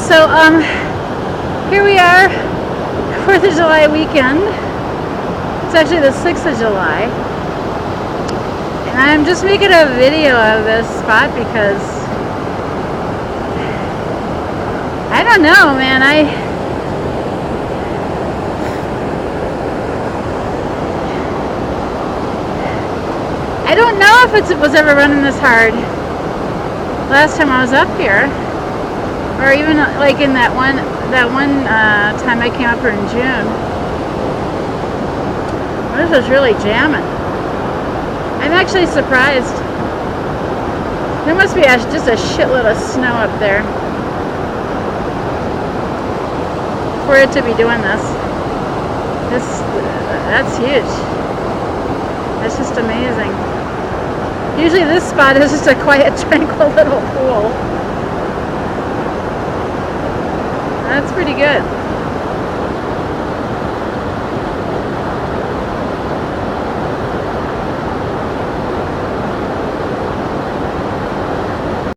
So here we are, 4th of July weekend. It's actually the 6th of July. And I'm just making a video of this spot because I don't know, man. I don't know if it was ever running this hard last time I was up here, or even like in that one time I came up here in June. This was really jamming. I'm actually surprised. There must be just a shitload of snow up there for it to be doing this. That's huge. That's just amazing. Usually this spot is just a quiet, tranquil little pool. That's pretty good.